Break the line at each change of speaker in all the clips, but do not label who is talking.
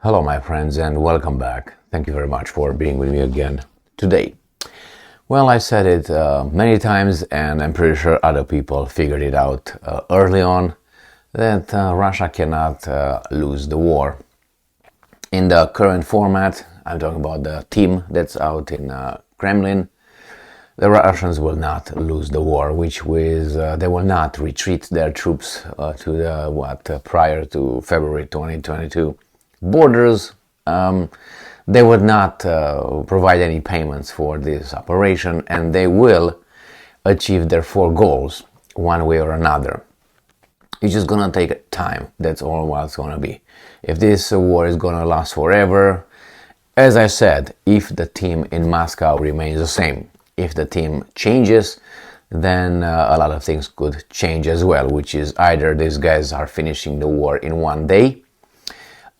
Hello, my friends, and welcome back. Thank you very much for being with me again today. Well, I said it many times, and I'm pretty sure other people figured it out early on that Russia cannot lose the war. In the current format, I'm talking about the team that's out in Kremlin. The Russians will not lose the war, which was they will not retreat their troops to the prior to February 2022 borders. They would not provide any payments for this operation, and they will achieve their four goals one way or another. It's just gonna take time. That's all what it's gonna be. If this war is gonna last forever, as I said, if the team in Moscow remains the same, if the team changes, then a lot of things could change as well, which is either these guys are finishing the war in one day,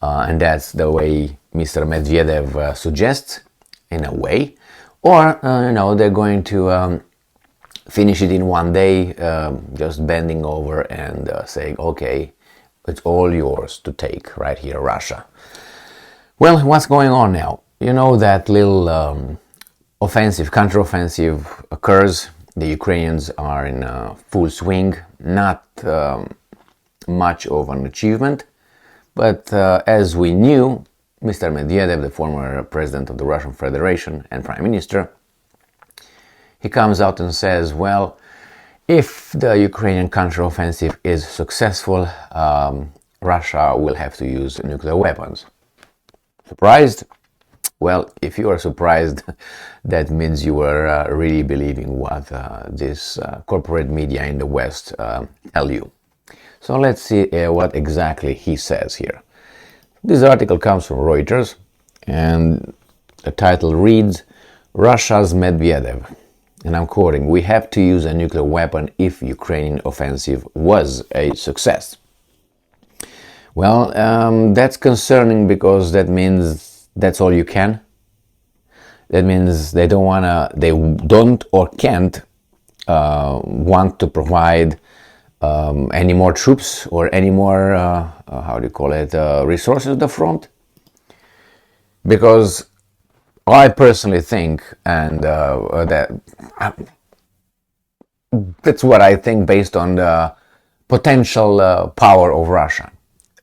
and that's the way Mr. Medvedev suggests, in a way, or they're going to finish it in one day, just bending over and saying, okay, it's all yours to take right here, Russia. Well, what's going on now? You know that little counteroffensive occurs. The Ukrainians are in full swing, not much of an achievement, but as we knew, Mr. Medvedev, the former president of the Russian Federation and prime minister, he comes out and says, well, if the Ukrainian counteroffensive is successful, Russia will have to use nuclear weapons. Surprised? Well, if you are surprised, that means you are really believing what this corporate media in the West tell you. So let's see what exactly he says here. This article comes from Reuters, and the title reads, Russia's Medvedev. And I'm quoting, "We have to use a nuclear weapon if Ukrainian offensive was a success." Well, that's concerning because that means that's all you can. That means they don't or can't want to provide any more troops or any more, resources at the front. Because I personally think, and that's what I think based on the potential power of Russia.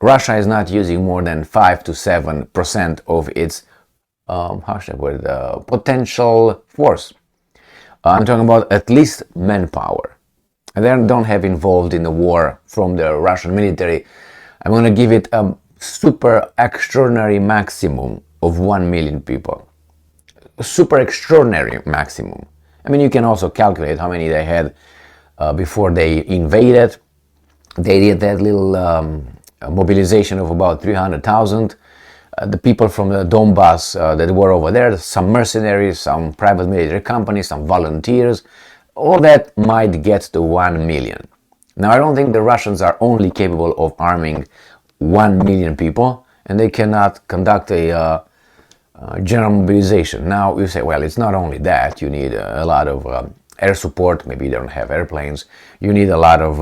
Russia is not using more than 5 to 7% of its potential force. I'm talking about at least manpower. And they don't have involved in the war from the Russian military. I'm going to give it a super extraordinary maximum of 1 million people. A super extraordinary maximum. I mean, you can also calculate how many they had before they invaded. They did that little mobilization of about 300,000. The people from the Donbass that were over there, some mercenaries, some private military companies, some volunteers, all that might get to 1 million. Now, I don't think the Russians are only capable of arming 1 million people, and they cannot conduct a general mobilization. Now, you say, well, it's not only that. You need a lot of air support. Maybe they don't have airplanes. You need a lot of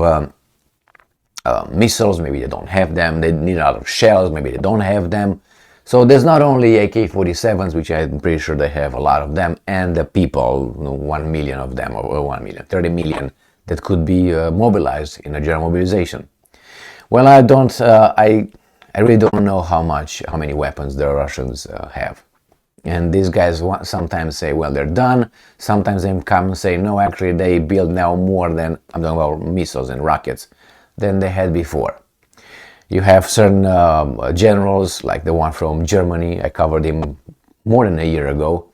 missiles. Maybe they don't have them. They need a lot of shells. Maybe they don't have them. So there's not only AK-47s, which I'm pretty sure they have a lot of them, and the people, 1 million of them, or 1 million, 30 million, that could be mobilized in a general mobilization. Well, I really don't know how many weapons the Russians have. And these guys sometimes say, well, they're done. Sometimes they come and say, no, actually, they build now more than, I'm talking about missiles and rockets, than they had before. You have certain generals, like the one from Germany, I covered him more than a year ago,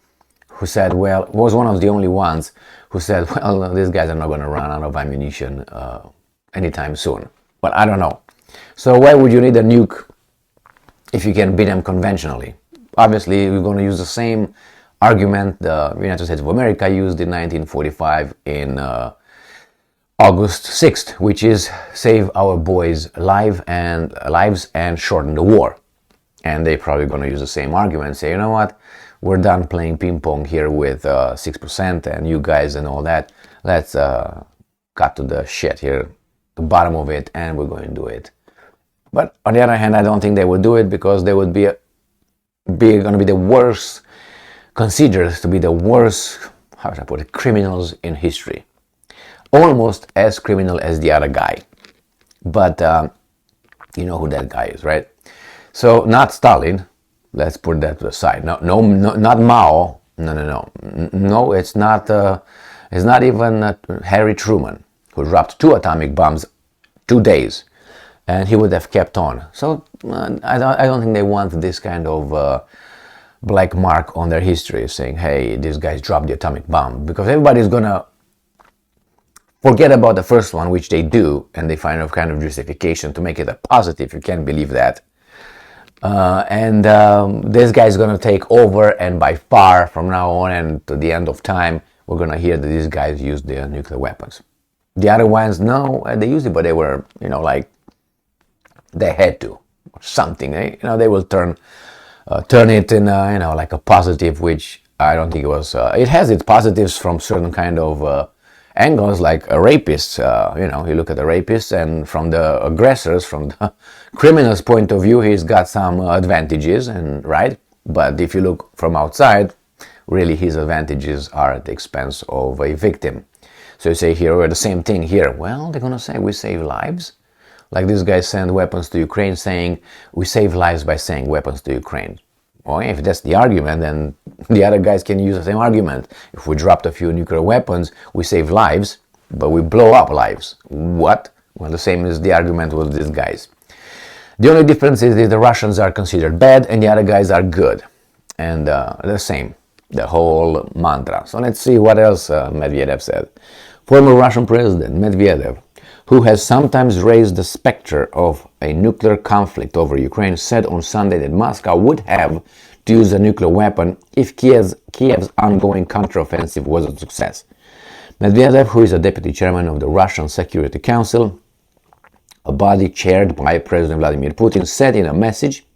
who said, well, was one of the only ones who said, well, these guys are not going to run out of ammunition anytime soon. Well, I don't know. So why would you need a nuke if you can beat them conventionally? Obviously, we're going to use the same argument the United States of America used in 1945 in August 6th, which is save our boys' lives and shorten the war. And they're probably going to use the same argument, say, you know what, we're done playing ping pong here with 6% and you guys and all that. Let's cut to the shit here, the bottom of it, and we're going to do it. But on the other hand, I don't think they would do it because they would be going to be the worst, considered to be the worst, how should I put it, criminals in history. Almost as criminal as the other guy. But you know who that guy is, right? So not Stalin. Let's put that to the side. No, not Mao. No. It's not. It's not even Harry Truman, who dropped 2 atomic bombs 2 days, and he would have kept on. So I don't think they want this kind of black mark on their history, saying, "Hey, these guys dropped the atomic bomb," because everybody's gonna forget about the first one, which they do, and they find a kind of justification to make it a positive. You can't believe that. This guy's gonna take over, and by far from now on and to the end of time, we're gonna hear that these guys used their nuclear weapons. The other ones, no, they used it, but they were, like they had to, or something. They will turn it in, like a positive, which I don't think it was. It has its positives from certain kind of angles, like a rapist. You look at the rapist, and from the aggressors, from the criminal's point of view, he's got some advantages, and right. But if you look from outside, really his advantages are at the expense of a victim. So you say here, we're the same thing here. Well, they're gonna say we save lives. Like this guy sent weapons to Ukraine, saying we save lives by saying weapons to Ukraine. Well, if that's the argument, then the other guys can use the same argument. If we dropped a few nuclear weapons, we save lives, but we blow up lives. What? Well, the same is the argument with these guys. The only difference is that the Russians are considered bad and the other guys are good. And the same, the whole mantra. So let's see what else Medvedev said. Former Russian President Medvedev, who has sometimes raised the specter of a nuclear conflict over Ukraine, said on Sunday that Moscow would have to use a nuclear weapon if Kiev's ongoing counteroffensive was a success. Medvedev, who is a deputy chairman of the Russian Security Council, a body chaired by President Vladimir Putin, said in a message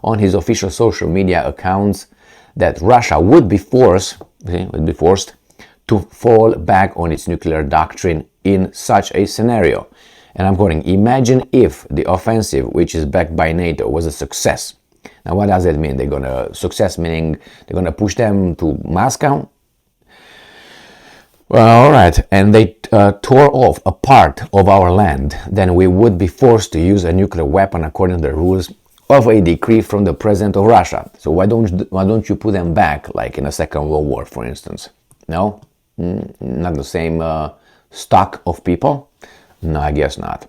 on his official social media accounts that Russia would be forced to fall back on its nuclear doctrine in such a scenario. And I'm quoting, "Imagine if the offensive, which is backed by NATO, was a success." Now, what does that mean? Success meaning they're gonna push them to Moscow? Well, all right, and they tore off a part of our land, then we would be forced to use a nuclear weapon according to the rules of a decree from the president of Russia. So why don't you put them back, like in the Second World War, for instance? No? Not the same stock of people? No, I guess not.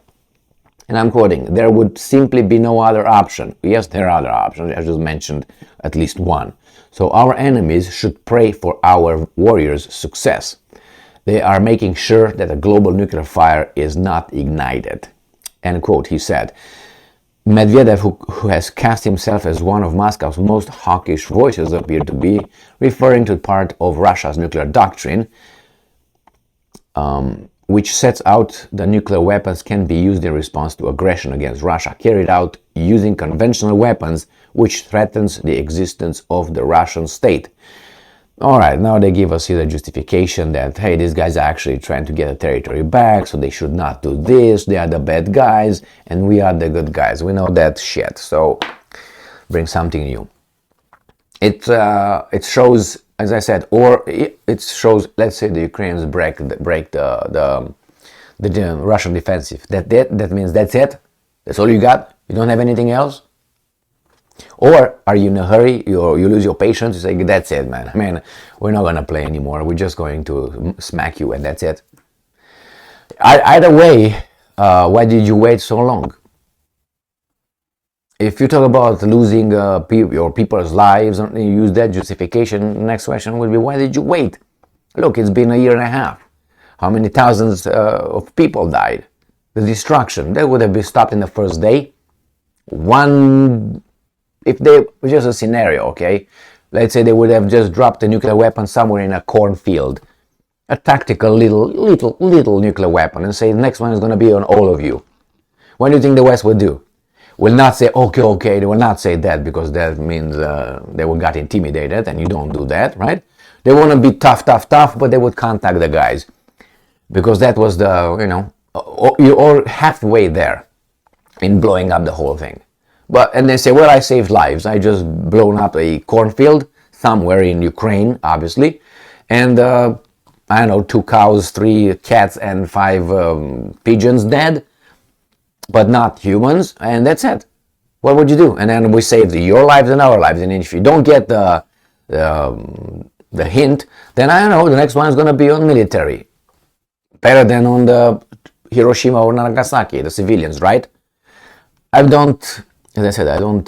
And I'm quoting, "There would simply be no other option." Yes, there are other options. I just mentioned at least one. "So our enemies should pray for our warriors' success. They are making sure that a global nuclear fire is not ignited." End quote, he said. Medvedev, who has cast himself as one of Moscow's most hawkish voices, appeared to be referring to part of Russia's nuclear doctrine, which sets out that nuclear weapons can be used in response to aggression against Russia, carried out using conventional weapons, which threatens the existence of the Russian state. All right, now they give us here the justification that, hey, these guys are actually trying to get the territory back, so they should not do this, they are the bad guys, and we are the good guys. We know that shit, so bring something new. It shows, as I said, or it shows, let's say the Ukrainians break the Russian defensive. That means that's it? That's all you got? You don't have anything else? Or are you in a hurry, you lose your patience, you say, that's it, man. I mean, we're not going to play anymore. We're just going to smack you and that's it. Either way, why did you wait so long? If you talk about losing your people's lives, and you use that justification, the next question will be, why did you wait? Look, it's been a year and a half. How many thousands of people died? The destruction, that would have been stopped in the first day. If they were just a scenario, okay? Let's say they would have just dropped a nuclear weapon somewhere in a cornfield. A tactical little nuclear weapon, and say the next one is going to be on all of you. What do you think the West would do? Will not say, okay, they will not say that, because that means they will got intimidated, and you don't do that, right? They want to be tough, but they would contact the guys. Because that was you're all halfway there in blowing up the whole thing. But and they say, well, I saved lives. I just blown up a cornfield somewhere in Ukraine, obviously, and I don't know, 2 cows, 3 cats, and 5 pigeons dead, but not humans, and that's it. What would you do? And then we saved your lives and our lives. And if you don't get the hint, then I don't know, the next one is going to be on military. Better than on the Hiroshima or Nagasaki, the civilians, right? I don't, as I said, I don't,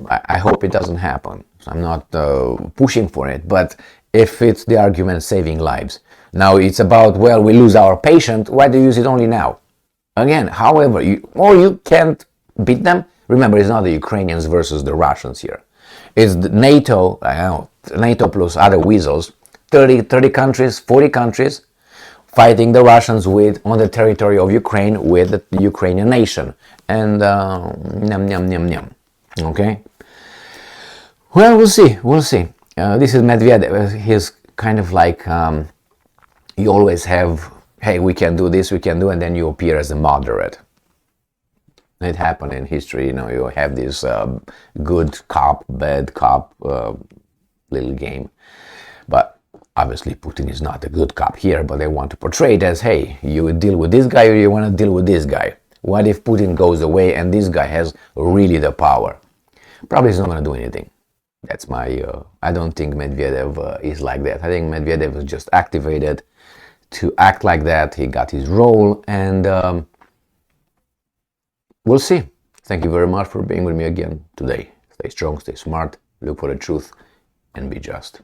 I hope it doesn't happen. So I'm not pushing for it, but if it's the argument saving lives. Now it's about, well, we lose our patient, why do you use it only now? Again, however, you can't beat them. Remember, it's not the Ukrainians versus the Russians here. It's the NATO, NATO plus other weasels, 30 countries, 40 countries, fighting the Russians on the territory of Ukraine with the Ukrainian nation. And okay? Well, we'll see. This is Medvedev. He's kind of like, you always have, hey, we can do this, we can do, and then you appear as a moderate. It happened in history, you have this good cop, bad cop little game. But obviously Putin is not a good cop here, but they want to portray it as, hey, you deal with this guy or you want to deal with this guy. What if Putin goes away and this guy has really the power? Probably he's not going to do anything. That's my, I don't think Medvedev is like that. I think Medvedev is just activated to act like that. He got his role, and we'll see. Thank you very much for being with me again today. Stay strong, stay smart, look for the truth, and be just.